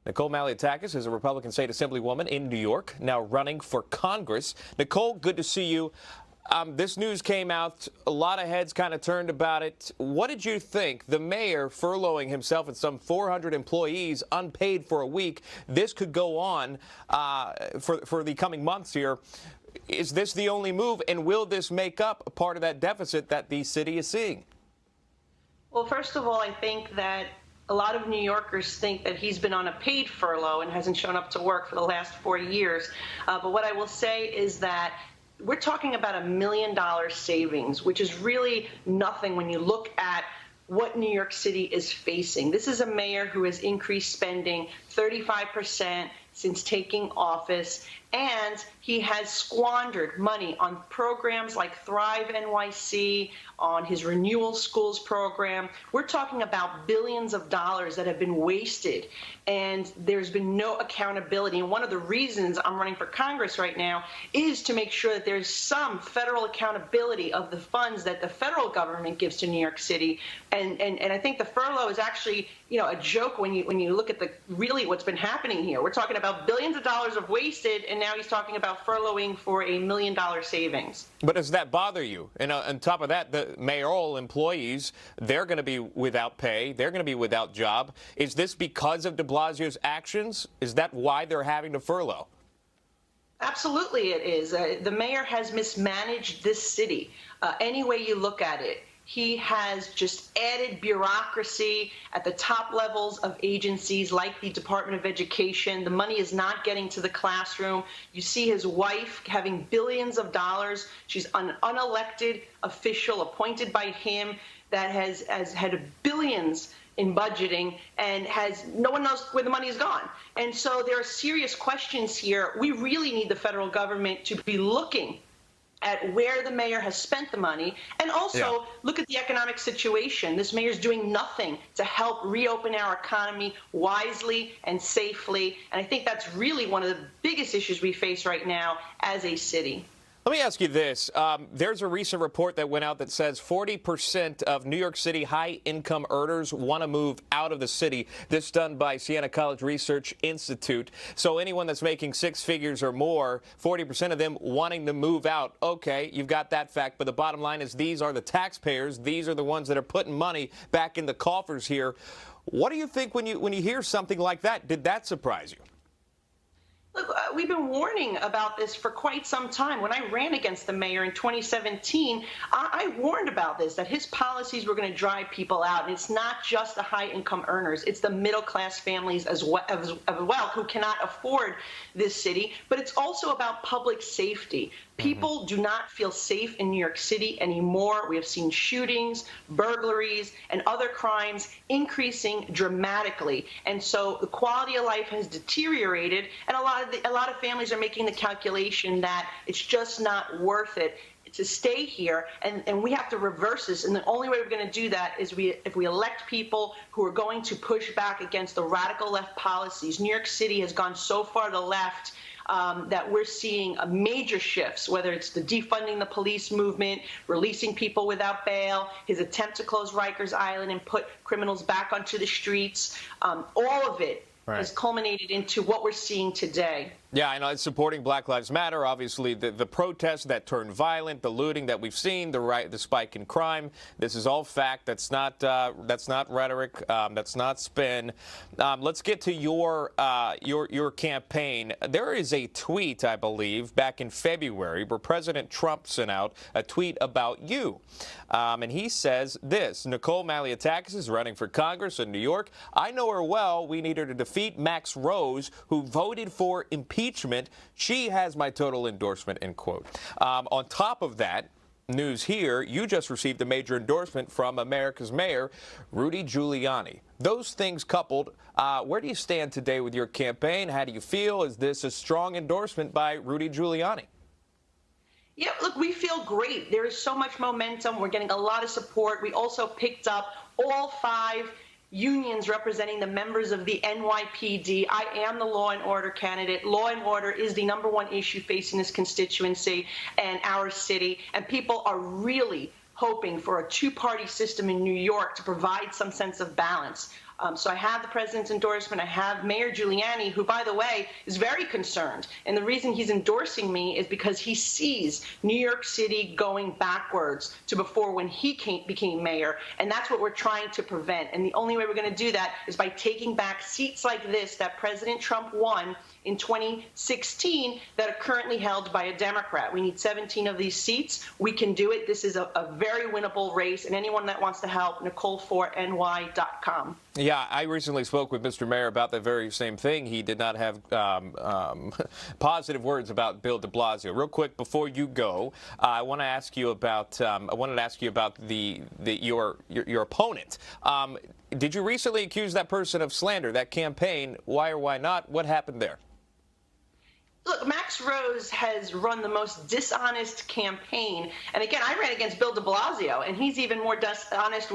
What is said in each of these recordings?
Nicole Malliotakis is a Republican state assemblywoman in New York, now running for Congress. Nicole, good to see you. This news came out. A lot of heads kind of turned about it. What did you think? The mayor furloughing himself and some 400 employees unpaid for a week. This could go on for the coming months here. Is this the only move, and will this make up a part of that deficit that the city is seeing? Well, first of all, I think that a lot of New Yorkers think that he's been on a paid furlough and hasn't shown up to work for the last 4 years. But what I will say is that we're talking about $1 million savings, which is really nothing when you look at what New York City is facing. This is a mayor who has increased spending 35% since taking office, and he has squandered money on programs like Thrive NYC, on his Renewal Schools program. We're talking about billions of dollars that have been wasted, and there's been no accountability. And one of the reasons I'm running for Congress right now is to make sure that there's some federal accountability of the funds that the federal government gives to New York City. And I think the furlough is actually, a joke when you look at really what's been happening here. We're talking about billions of dollars of wasted, and now he's talking about furloughing for $1 million savings. But does that bother you? And on top of that, the mayoral employees, they're going to be without pay. They're going to be without job. Is this because of de Blasio's actions? Is that why they're having to furlough? Absolutely it is. The mayor has mismanaged this city. Any way you look at it. He has just added bureaucracy at the top levels of agencies like the Department of Education. The money is not getting to the classroom. You see his wife having billions of dollars. She's an unelected official appointed by him that has had billions in budgeting and no one knows where the money is gone. And so there are serious questions here. We really need the federal government to be looking at where the mayor has spent the money, and also look at the economic situation. This mayor's doing nothing to help reopen our economy wisely and safely, and I think that's really one of the biggest issues we face right now as a city. Let me ask you this. There's a recent report that went out that says 40% of New York City high-income earners want to move out of the city. This done by Siena College Research Institute. So anyone that's making 6 figures or more, 40% of them wanting to move out. Okay, you've got that fact. But the bottom line is these are the taxpayers. These are the ones that are putting money back in the coffers here. What do you think when you hear something like that? Did that surprise you? Look, we've been warning about this for quite some time. When I ran against the mayor in 2017, I warned about this, that his policies were going to drive people out. And it's not just the high-income earners. It's the middle-class families as well who cannot afford this city. But it's also about public safety. People do not feel safe in New York City anymore. We have seen shootings, burglaries, and other crimes increasing dramatically. And so the quality of life has deteriorated, and a lot of families are making the calculation that it's just not worth it to stay here, and we have to reverse this. And the only way we're going to do that is if we elect people who are going to push back against the radical left policies. New York City has gone so far to the left that we're seeing major shifts, whether it's the defunding the police movement, releasing people without bail, his attempt to close Rikers Island and put criminals back onto the streets. All of it has culminated into what we're seeing today. Yeah, I know. It's supporting Black Lives Matter. Obviously, the protests that turned violent, the looting that we've seen, the spike in crime. This is all fact. That's not rhetoric. That's not spin. Let's get to your campaign. There is a tweet, I believe, back in February, where President Trump sent out a tweet about you, and he says this: Nicole Malliotakis is running for Congress in New York. I know her well. We need her to defeat Max Rose, who voted for impeachment. She has my total endorsement, end quote. On top of that, news here, you just received a major endorsement from America's mayor, Rudy Giuliani. Those things coupled, where do you stand today with your campaign? How do you feel? Is this a strong endorsement by Rudy Giuliani? Yeah, look, we feel great. There is so much momentum. We're getting a lot of support. We also picked up all 5 unions representing the members of the NYPD. I am the law and order candidate. Law and order is the #1 issue facing this constituency and our city, and people are really hoping for a 2-party system in New York to provide some sense of balance. So I have the president's endorsement. I have Mayor Giuliani, who, by the way, is very concerned. And the reason he's endorsing me is because he sees New York City going backwards to before when he became mayor. And that's what we're trying to prevent. And the only way we're going to do that is by taking back seats like this that President Trump won in 2016 that are currently held by a Democrat. We need 17 of these seats. We can do it. This is a very winnable race. And anyone that wants to help, Nicole4ny.com. Yeah, I recently spoke with Mr. Mayor about that very same thing. He did not have positive words about Bill de Blasio. Real quick, before you go, I want to ask you about your opponent. Did you recently accuse that person of slander, that campaign? Why or why not? What happened there? Look, Max Rose has run the most dishonest campaign. And again, I ran against Bill de Blasio, and he's even more dishonest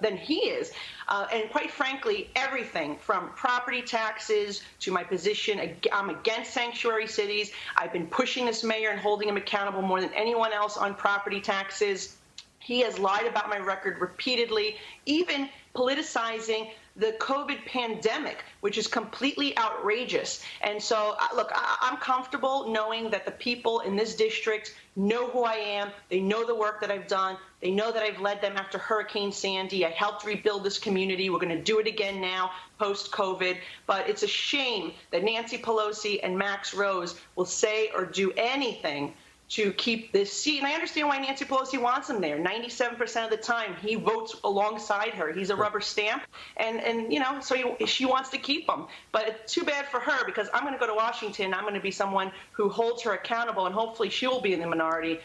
than he is. And quite frankly, everything from property taxes to my position, I'm against sanctuary cities. I've been pushing this mayor and holding him accountable more than anyone else on property taxes. He has lied about my record repeatedly, even politicizing the COVID pandemic, which is completely outrageous. And so, look, I'm comfortable knowing that the people in this district know who I am. They know the work that I've done. They know that I've led them after Hurricane Sandy. I helped rebuild this community. We're going to do it again now, post-COVID. But it's a shame that Nancy Pelosi and Max Rose will say or do anything to keep this seat. And I understand why Nancy Pelosi wants him there. 97% of the time, he votes alongside her. He's a rubber stamp. And you know, so she wants to keep him. But it's too bad for her, because I'm going to go to Washington. I'm going to be someone who holds her accountable, and hopefully she will be in the minority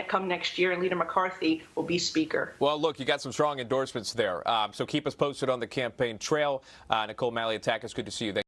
come next year, and Leader McCarthy will be Speaker. Well, look, you got some strong endorsements there. So keep us posted on the campaign trail. Nicole Malliotakis, good to see you.